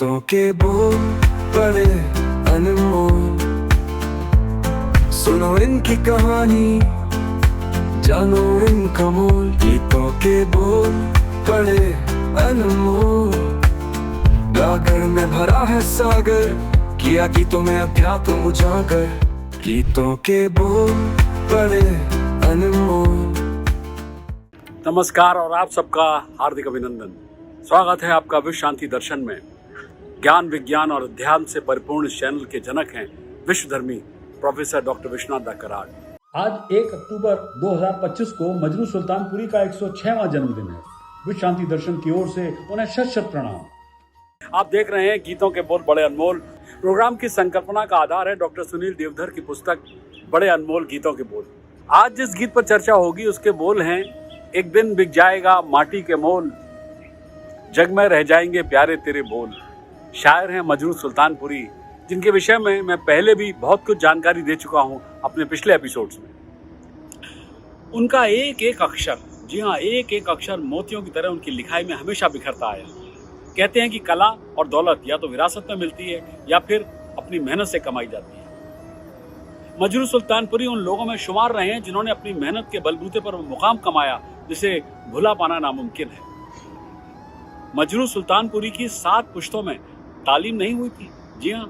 गीतों के बोल बड़े अनमोल, सुनो इनकी कहानी, जानो इनका मोल। गीतों के बोल बड़े अनमोल, गागर में भरा है सागर, किया गीतों में अध्यात्म उजागर। गीतों के बोल बड़े अनमोल। नमस्कार और आप सबका हार्दिक अभिनंदन। स्वागत है आपका विश्व शांति दर्शन में। ज्ञान विज्ञान और अध्यात्म से परिपूर्ण इस चैनल के जनक हैं विश्वधर्मी प्रोफेसर डॉक्टर विश्वनाथ दा कराड़। आज 1 अक्टूबर 2025 को मजनू सुल्तानपुरी का 106वां जन्मदिन है। विश्व शांति दर्शन की ओर से उन्हें शत शत प्रणाम। आप देख रहे हैं गीतों के बोल बड़े अनमोल। प्रोग्राम की संकल्पना का आधार है डॉक्टर सुनील देवधर की पुस्तक बड़े अनमोल गीतों के बोल। आज जिस गीत पर चर्चा होगी उसके बोल हैं, एक दिन बिक जाएगा माटी के मोल, जग में रह जाएंगे प्यारे तेरे बोल। शायर हैं मजनू सुल्तानपुरी, जिनके विषय में मैं पहले भी बहुत कुछ जानकारी दे चुका हूं अपने पिछले एपिसोड्स में। उनका एक एक अक्षर, जी हाँ, एक एक अक्षर मोतियों की तरह उनकी लिखाई में हमेशा बिखरता आया। कहते हैं कि कला और दौलत या तो विरासत में मिलती है या फिर अपनी मेहनत से कमाई जाती है। मजनू सुल्तानपुरी उन लोगों में शुमार रहे हैं जिन्होंने अपनी मेहनत के बलबूते पर वो मुकाम कमाया जिसे भुला पाना नामुमकिन है। मजनू सुल्तानपुरी की 7 पुश्तों में तालीम नहीं हुई थी। जी हाँ,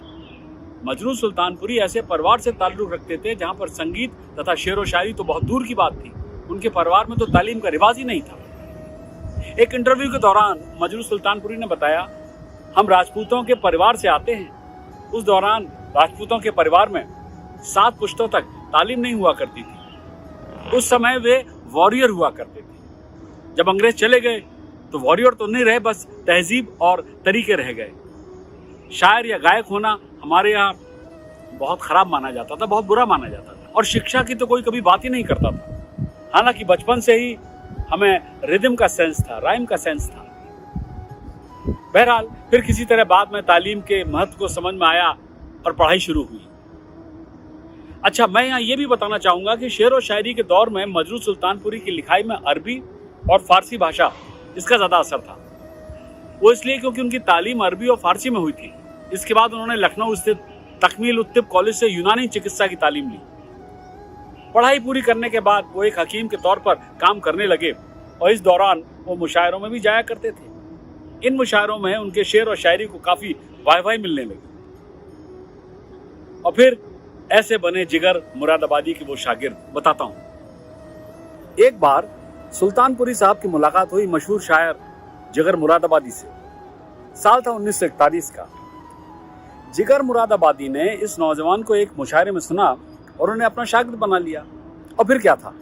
मजनू सुल्तानपुरी ऐसे परिवार से ताल्लुक रखते थे जहां पर संगीत तथा शेर व शायरी तो बहुत दूर की बात थी, उनके परिवार में तो तालीम का रिवाज ही नहीं था। एक इंटरव्यू के दौरान मजनू सुल्तानपुरी ने बताया, हम राजपूतों के परिवार से आते हैं। उस दौरान राजपूतों के परिवार में 7 पुश्तों तक तालीम नहीं हुआ करती थी। उस समय वे वॉरियर हुआ करते थे। जब अंग्रेज चले गए तो वॉरियर तो नहीं रहे, बस तहजीब और तरीके रह गए। शायर या गायक होना हमारे यहाँ बहुत खराब माना जाता था, बहुत बुरा माना जाता था, और शिक्षा की तो कोई कभी बात ही नहीं करता था। हालांकि बचपन से ही हमें रिदम का सेंस था, राइम का सेंस था। बहरहाल फिर किसी तरह बाद में तालीम के महत्व को समझ में आया और पढ़ाई शुरू हुई। अच्छा, मैं यहाँ ये भी बताना चाहूंगा कि शेर और शायरी के दौर में मजनू सुल्तानपुरी की लिखाई में अरबी और फारसी भाषा, इसका ज्यादा असर था। वो इसलिए क्योंकि उनकी तालीम अरबी और फारसी में हुई थी। इसके बाद उन्होंने लखनऊ स्थित तकमील उत्तिब कॉलेज से यूनानी चिकित्सा की तालीम ली। पढ़ाई पूरी करने के बाद वो एक हकीम के तौर पर काम करने लगे और इस दौरान वो मुशायरों में भी जाया करते थे। इन मुशायरों में उनके शेर और शायरी को काफी वाहवाही मिलने लगी और फिर ऐसे बने जिगर मुरादाबादी के वो शागिर्द। बताता हूं। एक बार सुल्तानपुरी साहब की मुलाकात हुई मशहूर शायर जिगर मुरादाबादी से। साल था 1941 का। जिगर मुरादाबादी ने इस नौजवान को एक मुशायरे में सुना और उन्हें अपना शागिर्द बना लिया। और फिर क्या था,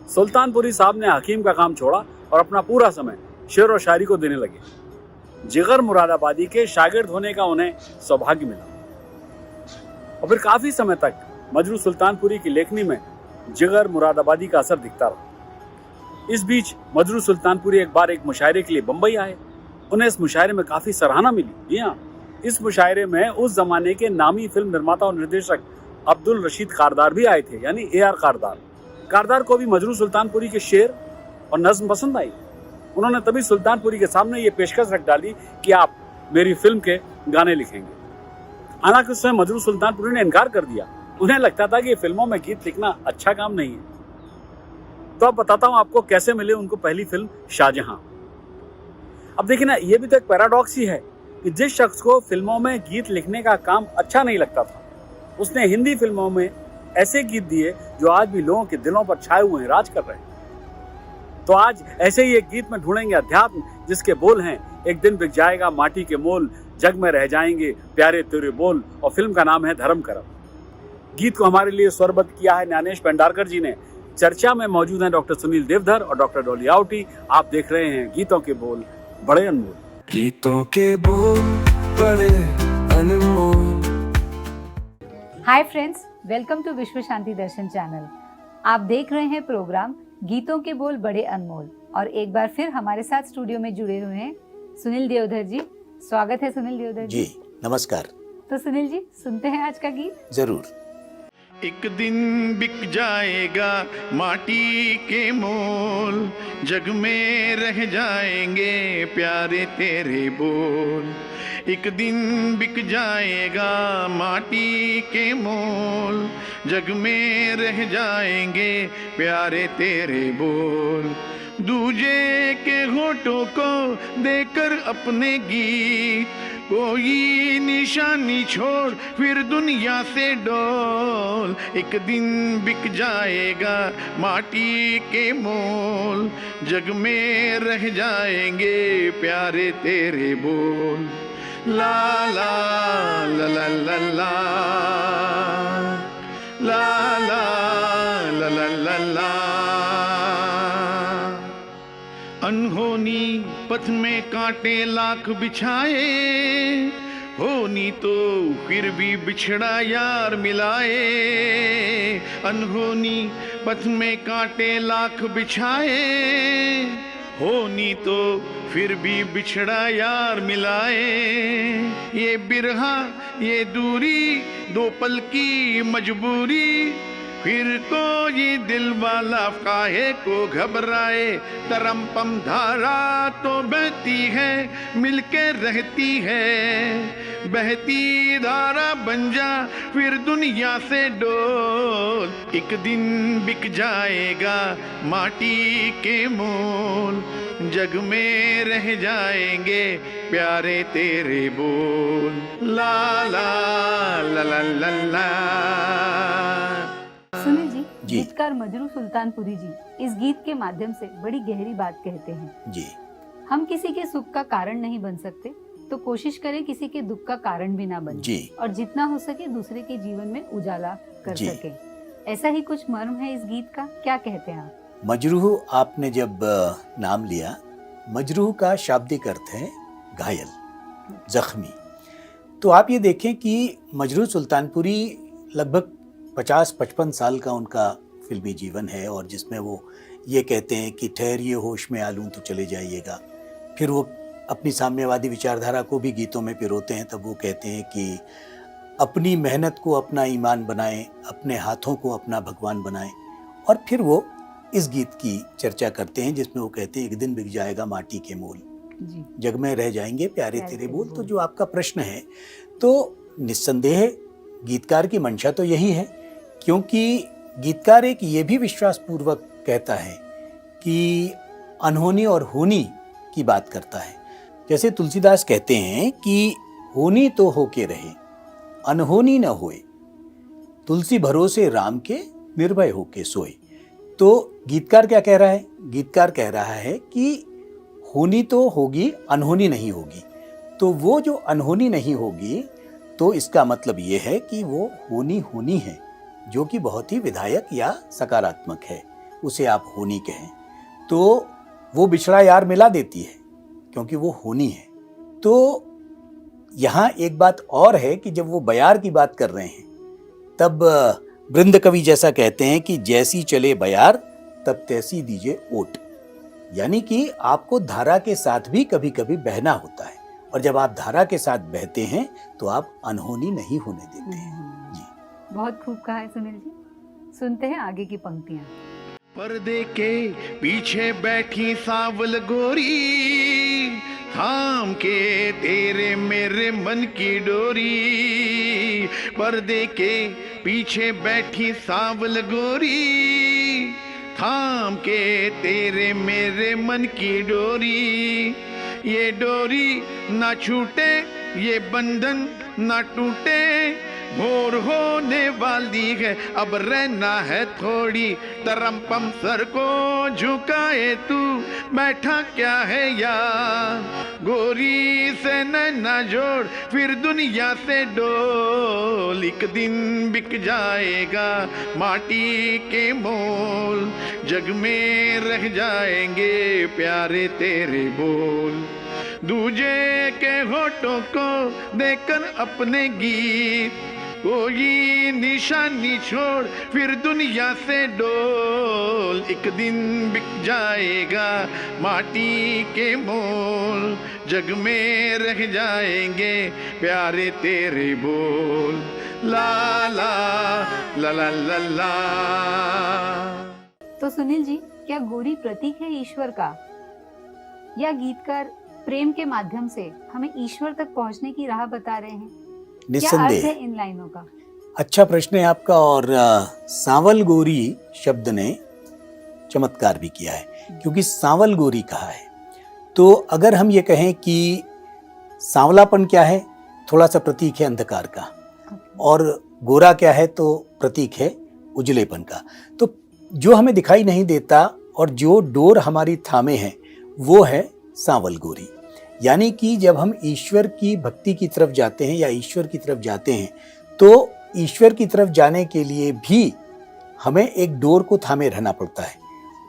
सुल्तानपुरी साहब ने हकीम का काम छोड़ा और अपना पूरा समय शेर और शायरी को देने लगे। जिगर मुरादाबादी के शागिर्द होने का उन्हें सौभाग्य मिला और फिर काफी समय तक मजनू सुल्तानपुरी की लेखनी में जिगर मुरादाबादी का असर दिखता रहा। इस बीच मजनू सुल्तानपुरी एक बार एक मुशायरे के लिए बंबई आए। उन्हें इस मुशायरे में काफी सराहना मिली। जी हाँ, इस मुशायरे में उस जमाने के नामी फिल्म निर्माता और निर्देशक अब्दुल रशीद कारदार भी आए थे, यानी AR कारदार। कारदार को भी मजनू सुल्तानपुरी के शेर और नज्म पसंद आई। उन्होंने तभी सुल्तानपुरी के सामने ये पेशकश रख डाली कि आप मेरी फिल्म के गाने लिखेंगे। हालांकि उस समय मजनू सुल्तानपुरी ने इनकार कर दिया। उन्हें लगता था कि फिल्मों में गीत लिखना अच्छा काम नहीं है। तो अब बताता हूं आपको कैसे मिले उनको पहली फिल्म शाहजहां। अब देखिए ना, ये भी तो एक पैराडॉक्स ही है कि जिस शख्स को फिल्मों में गीत लिखने का काम अच्छा नहीं लगता था, उसने हिंदी फिल्मों में ऐसे गीत दिए जो आज भी लोगों के दिलों पर छाए हुए हैं, राज कर रहे हैं। तो आज ऐसे ही एक गीत में ढूंढेंगे अध्यात्म, जिसके बोल हैं, एक दिन बिक जाएगा माटी के मोल, जग में रह जाएंगे प्यारे तेरे बोल, और फिल्म का नाम है धर्म करम। गीत को हमारे लिए स्वरबद्ध किया है ज्ञानेश भंडारकर जी ने। चर्चा में मौजूद हैं डॉक्टर सुनील देवधर और डॉक्टर डॉली आवटी। आप देख रहे हैं गीतों के बोल बड़े अनमोल। गीतों के बोल बड़े अनमोल। हाय फ्रेंड्स, वेलकम टू विश्व शांति दर्शन चैनल। आप देख रहे हैं प्रोग्राम गीतों के बोल बड़े अनमोल और एक बार फिर हमारे साथ स्टूडियो में जुड़े हुए हैं सुनील देवधर जी। स्वागत है सुनील देवधर जी। नमस्कार। तो सुनील जी, सुनते हैं आज का गीत। जरूर। एक दिन बिक जाएगा माटी के मोल, जग में रह जाएंगे प्यारे तेरे बोल। एक दिन बिक जाएगा माटी के मोल, जग में रह जाएंगे प्यारे तेरे बोल। दूजे के होठों को देकर अपने गीत, कोई निशानी छोड़ फिर दुनिया से डोल। एक दिन बिक जाएगा माटी के मोल, जग में रह जाएंगे प्यारे तेरे बोल। ला ला ला ला ला ला ला ला ला ला ला। अनहोनी पथ में कांटे लाख बिछाए, होनी तो फिर भी बिछड़ा यार मिलाए। अनहोनी पथ में कांटे लाख बिछाए, होनी तो फिर भी बिछड़ा यार मिलाए। ये बिरहा ये दूरी दो पल की मजबूरी, फिर कोई दिल वाला काहे को घबराए। तरम पम धारा तो बहती है मिलके रहती है, बहती धारा बन जा फिर दुनिया से डोल। एक दिन बिक जाएगा माटी के मोल, जग में रह जाएंगे प्यारे तेरे बोल। ला ला ला ला ला ला। सुनील जी, गीतकार मजरू सुल्तानपुरी जी इस गीत के माध्यम से बड़ी गहरी बात कहते हैं। जी, हम किसी के सुख का कारण नहीं बन सकते, तो कोशिश करें किसी के दुख का कारण भी ना बने। जी। और जितना हो सके दूसरे के जीवन में उजाला कर जी। सके। ऐसा ही कुछ मर्म है इस गीत का, क्या कहते हैं आप? मजरूह आपने जब नाम लिया, मजरूह का शाब्दिक अर्थ है घायल, जख्मी। तो आप ये देखें कि मजरूह सुल्तानपुरी लगभग 50-55 साल का उनका फिल्मी जीवन है, और जिसमें वो ये कहते हैं कि ठहरिए होश में आलूं तो चले जाइएगा। फिर वो अपनी साम्यवादी विचारधारा को भी गीतों में पिरोते हैं। तब वो कहते हैं कि अपनी मेहनत को अपना ईमान बनाएं, अपने हाथों को अपना भगवान बनाएं। और फिर वो इस गीत की चर्चा करते हैं जिसमें वो कहते हैं एक दिन बिक जाएगा माटी के मोल, जी। जग में रह जाएंगे प्यारे तेरे बोल। तो जो आपका प्रश्न है, तो निस्संदेह गीतकार की मंशा तो यही है, क्योंकि गीतकार एक ये भी विश्वासपूर्वक कहता है कि अनहोनी और होनी की बात करता है। जैसे तुलसीदास कहते हैं कि होनी तो होके रहे, अनहोनी न होए, तुलसी भरोसे राम के निर्भय होके सोए। तो गीतकार क्या कह रहा है? गीतकार कह रहा है कि होनी तो होगी, अनहोनी नहीं होगी। तो वो जो अनहोनी नहीं होगी, तो इसका मतलब ये है कि वो होनी होनी है, जो कि बहुत ही विधायक या सकारात्मक है, उसे आप होनी कहें। तो वो बिछड़ा यार मिला देती है क्योंकि वो होनी है। तो यहाँ एक बात और है कि जब वो बयार की बात कर रहे हैं, तब वृंद कवि जैसा कहते हैं कि जैसी चले बयार तब तैसी दीजिए ओट। यानी कि आपको धारा के साथ भी कभी कभी बहना होता है, और जब आप धारा के साथ बहते हैं तो आप अनहोनी नहीं होने देते हैं। जी, बहुत खूब कहा है सुनील जी। सुनते हैं आगे की पंक्तियां। पर्दे के पीछे बैठी सावल गोरी, थाम के तेरे मेरे मन की डोरी। पर्दे के पीछे बैठी सावल गोरी, थाम के तेरे मेरे मन की डोरी। ये डोरी ना छूटे, ये बंधन ना टूटे, भोर होने वाली है अब रहना है थोड़ी। तरम पम सर को झुकाए तू बैठा क्या है यार, गोरी से नैना जोड़ फिर दुनिया से डोल। एक दिन बिक जाएगा माटी के मोल, जग में रह जाएंगे प्यारे तेरे बोल। दूजे के होठों को देकर अपने गीत, कोई निशानी छोड़ फिर दुनिया से डोल। एक दिन बिक जाएगा माटी के मोल, जग में रह जाएंगे प्यारे तेरे बोल। ला ला ला ला ला ला। तो सुनील जी, क्या गोरी प्रतीक है ईश्वर का, या गीतकार प्रेम के माध्यम से हमें ईश्वर तक पहुंचने की राह बता रहे हैं। क्या अर्थ निस्संदेह है इन लाइनों का? अच्छा प्रश्न है आपका। और सांवल गोरी शब्द ने चमत्कार भी किया है, क्योंकि सांवल गोरी कहा है। तो अगर हम ये कहें कि सांवलापन क्या है, थोड़ा सा प्रतीक है अंधकार का, और गोरा क्या है तो प्रतीक है उजलेपन का। तो जो हमें दिखाई नहीं देता और जो डोर हमारी थामे है वो है सांवल गोरी। यानी कि जब हम ईश्वर की भक्ति की तरफ जाते हैं या ईश्वर की तरफ जाते हैं, तो ईश्वर की तरफ जाने के लिए भी हमें एक डोर को थामे रहना पड़ता है।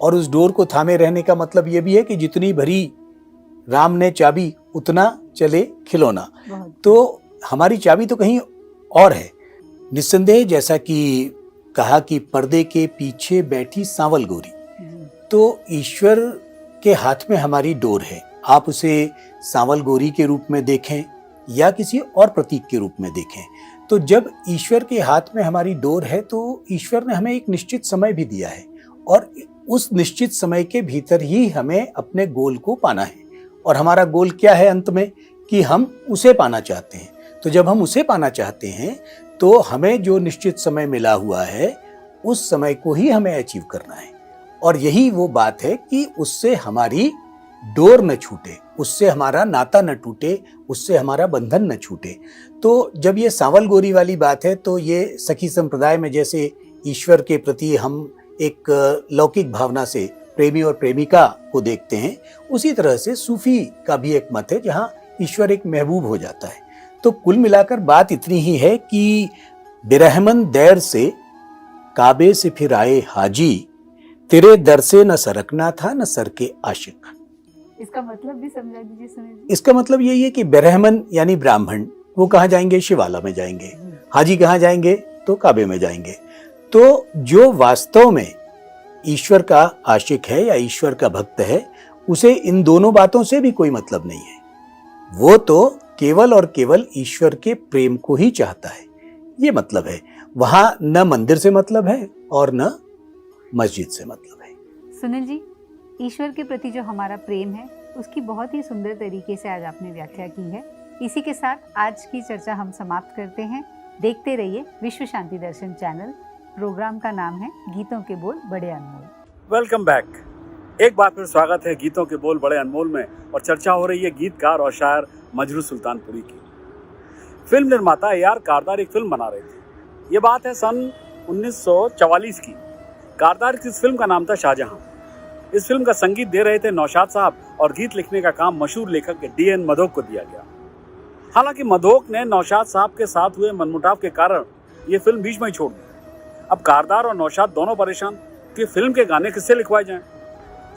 और उस डोर को थामे रहने का मतलब ये भी है कि जितनी भरी राम ने चाबी उतना चले खिलौना। तो हमारी चाबी तो कहीं और है। निस्संदेह जैसा कि कहा कि पर्दे के पीछे बैठी सांवल गोरी, तो ईश्वर के हाथ में हमारी डोर है। आप उसे सांवल गोरी के रूप में देखें या किसी और प्रतीक के रूप में देखें। तो जब ईश्वर के हाथ में हमारी डोर है तो ईश्वर ने हमें एक निश्चित समय भी दिया है, और उस निश्चित समय के भीतर ही हमें अपने गोल को पाना है। और हमारा गोल क्या है अंत में, कि हम उसे पाना चाहते हैं। तो जब हम उसे पाना चाहते हैं तो हमें जो निश्चित समय मिला हुआ है उस समय को ही हमें अचीव करना है। और यही वो बात है कि उससे हमारी डोर न छूटे, उससे हमारा नाता न टूटे, उससे हमारा बंधन न छूटे। तो जब ये सांवल गोरी वाली बात है, तो ये सखी संप्रदाय में जैसे ईश्वर के प्रति हम एक लौकिक भावना से प्रेमी और प्रेमिका को देखते हैं, उसी तरह से सूफी का भी एक मत है जहाँ ईश्वर एक महबूब हो जाता है। तो कुल मिलाकर बात इतनी ही है कि बिरहमन दैर से काबे से फिर आए हाजी, तेरे दर से न सरकना था न सर के आशिक। इसका मतलब भी समझा दीजिए सुनील जी। इसका मतलब यही है कि बिरहमन यानी ब्राह्मण, वो कहाँ जाएंगे, शिवाला में जाएंगे। हाजी कहाँ जाएंगे, तो काबे में जाएंगे। तो जो वास्तव में ईश्वर का आशिक है या ईश्वर का भक्त है, उसे इन दोनों बातों से भी कोई मतलब नहीं है। वो तो केवल और केवल ईश्वर के प्रेम को ही चाहता है, ये मतलब है। वहां न मंदिर से मतलब है और न मस्जिद से मतलब है। सुनील जी, ईश्वर के प्रति जो हमारा प्रेम है उसकी बहुत ही सुंदर तरीके से आज आपने व्याख्या की है। इसी के साथ आज की चर्चा हम समाप्त करते हैं। देखते रहिए विश्व शांति दर्शन चैनल। प्रोग्राम का नाम है गीतों के बोल बड़े अनमोल। Welcome back. एक बार फिर स्वागत है गीतों के बोल बड़े अनमोल में, और चर्चा हो रही है गीतकार और शायर मजरू सुल्तानपुरी की। फिल्म निर्माता ए आर कारदार एक फिल्म बना रहे थे। ये बात है सन 1944 की। कारदार की इस फिल्म का नाम था शाहजहां। इस फिल्म का संगीत दे रहे थे नौशाद साहब, और गीत लिखने का काम मशहूर लेखक D.N. मधोक को दिया गया। हालांकि मधोक ने नौशाद साहब के साथ हुए मनमुटाव के कारण ये फिल्म बीच में ही छोड़ दी। अब कारदार और नौशाद दोनों परेशान कि फिल्म के गाने किससे लिखवाए जाएं।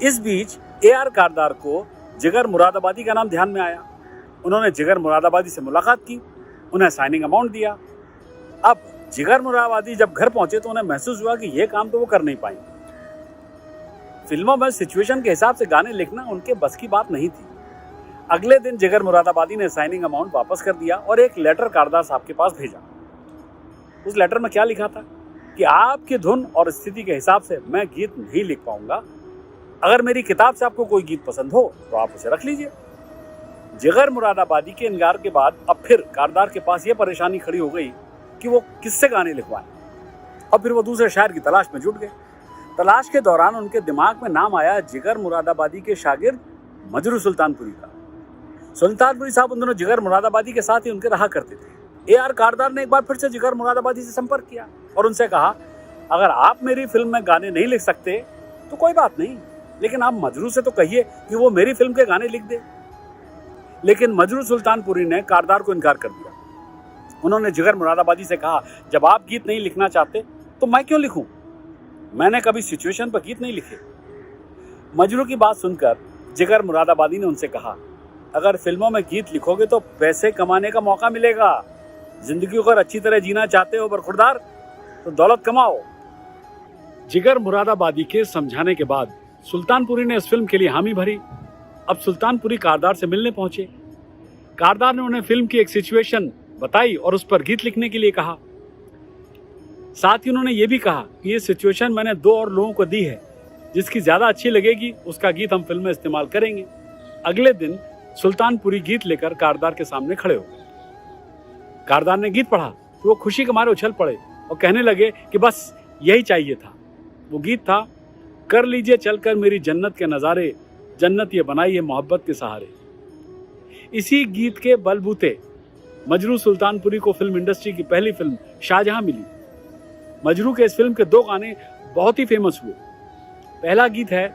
इस बीच ए आर कारदार को जिगर मुरादाबादी का नाम ध्यान में आया। उन्होंने जिगर मुरादाबादी से मुलाकात की, उन्हें साइनिंग अमाउंट दिया। अब जिगर मुरादाबादी जब घर पहुंचे तो उन्हें महसूस हुआ कि यह काम तो वो कर नहीं पाएंगे। फिल्मों में सिचुएशन के हिसाब से गाने लिखना उनके बस की बात नहीं थी। अगले दिन जिगर मुरादाबादी ने साइनिंग अमाउंट वापस कर दिया और एक लेटर कारदार साहब के पास भेजा। उस लेटर में क्या लिखा था कि आपकी धुन और स्थिति के हिसाब से मैं गीत नहीं लिख पाऊंगा। अगर मेरी किताब से आपको कोई गीत पसंद हो तो आप उसे रख लीजिए। जिगर मुरादाबादी के इनकार के बाद अब फिर कारदार के पास यह परेशानी खड़ी हो गई कि वो किससे गाने लिखवाएं। और फिर वो दूसरे शायर की तलाश में जुट गए। तलाश के दौरान उनके दिमाग में नाम आया जिगर मुरादाबादी के शागिर्द मजरू सुल्तानपुरी का। सुल्तानपुरी साहब उन दोनों जिगर मुरादाबादी के साथ ही उनके रहा करते थे। ए आर कारदार ने एक बार फिर से जिगर मुरादाबादी से संपर्क किया और उनसे कहा, अगर आप मेरी फिल्म में गाने नहीं लिख सकते तो कोई बात नहीं, लेकिन आप मजरू से तो कहिए कि वो मेरी फिल्म के गाने लिख दे। लेकिन मजरू सुल्तानपुरी ने कारदार को इनकार कर दिया। उन्होंने जिगर मुरादाबादी से कहा, जब आप गीत नहीं लिखना चाहते तो मैं क्यों लिखूं? मैंने कभी सिचुएशन पर गीत नहीं लिखे। मजरू की बात सुनकर जिगर मुरादाबादी ने उनसे कहा, अगर फिल्मों में गीत लिखोगे तो पैसे कमाने का मौका मिलेगा। जिंदगी को अगर अच्छी तरह जीना चाहते हो बरखुरदार तो दौलत कमाओ। जिगर मुरादाबादी के समझाने के बाद सुल्तानपुरी ने इस फिल्म के लिए हामी भरी। अब सुल्तानपुरी कारदार से मिलने पहुंचे। कारदार ने उन्हें फिल्म की एक सिचुएशन बताई और उस पर गीत लिखने के लिए कहा। साथ ही उन्होंने ये भी कहा कि ये सिचुएशन मैंने 2 और लोगों को दी है, जिसकी ज्यादा अच्छी लगेगी उसका गीत हम फिल्म में इस्तेमाल करेंगे। अगले दिन सुल्तानपुरी गीत लेकर कारदार के सामने खड़े हो गए। कारदार ने गीत पढ़ा तो वो खुशी के मारे उछल पड़े और कहने लगे कि बस यही चाहिए था। वो गीत था, कर लीजिए चलकर मेरी जन्नत के नज़ारे, जन्नत ये बनाइए मोहब्बत के सहारे। इसी गीत के बलबूते मजरू सुल्तानपुरी को फिल्म इंडस्ट्री की पहली फिल्म शाहजहां मिली। मजरू के इस फिल्म के 2 गाने बहुत ही फेमस हुए। पहला गीत है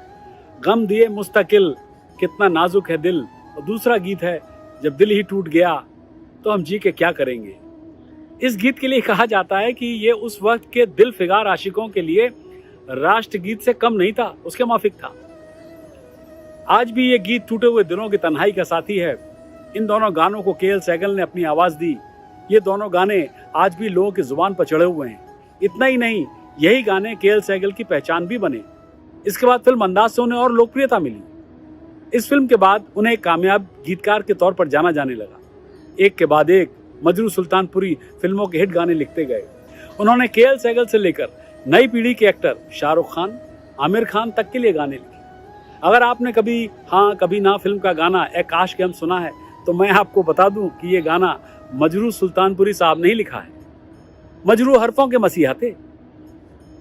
गम दिए मुस्तकिल, कितना नाजुक है दिल, और दूसरा गीत है जब दिल ही टूट गया तो हम जी के क्या करेंगे। इस गीत के लिए कहा जाता है कि ये उस वक्त के दिल फिगार आशिकों के लिए राष्ट्रगीत से कम नहीं था, उसके माफिक था। आज भी ये गीत टूटे हुए दिलों की तन्हाई का साथी है। इन दोनों गानों को के.एल. सहगल ने अपनी आवाज दी। ये दोनों गाने आज भी लोगों की जुबान पर चढ़े हुए हैं। इतना ही नहीं, यही गाने के.एल. सहगल की पहचान भी बने। इसके बाद फिल्म अंदाज से उन्हें और लोकप्रियता मिली। इस फिल्म के बाद उन्हें एक कामयाब गीतकार के तौर पर जाना जाने लगा। एक के बाद एक मजरू सुल्तानपुरी फिल्मों के हिट गाने लिखते गए। उन्होंने के.एल. सहगल से लेकर नई पीढ़ी के एक्टर शाहरुख खान, आमिर खान तक के लिए गाने लिखे। अगर आपने कभी हाँ कभी ना फिल्म का गाना ए काश के हम सुना है तो मैं आपको बता दूं कि ये गाना मजरू सुल्तानपुरी साहब ने ही लिखा है। मजरू हरफों के मसीहा थे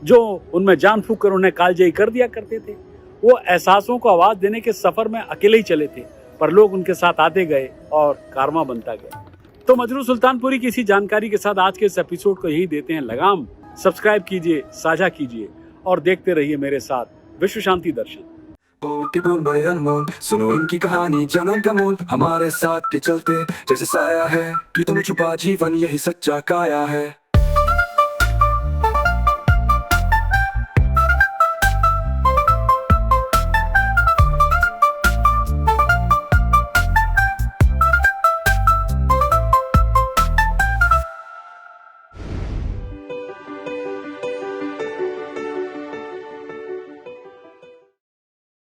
जो उनमें जान फूंक कर उन्हें कालजयी कर दिया करते थे। वो एहसासों को आवाज देने के सफर में अकेले ही चले थे, पर लोग उनके साथ आते गए और कारवां बनता गया। तो मजरू सुल्तानपुरी की इसी जानकारी के साथ आज के इस एपिसोड को यही देते हैं लगाम। सब्सक्राइब कीजिए, साझा कीजिए और देखते रहिए मेरे साथ विश्व शांति दर्शन। के बोल बड़े अनमोल, सुनो इनकी कहानी जनन का मोल। हमारे साथ के चलते जैसे साया है, कि तुम छुपा जीवन यही सच्चा काया है।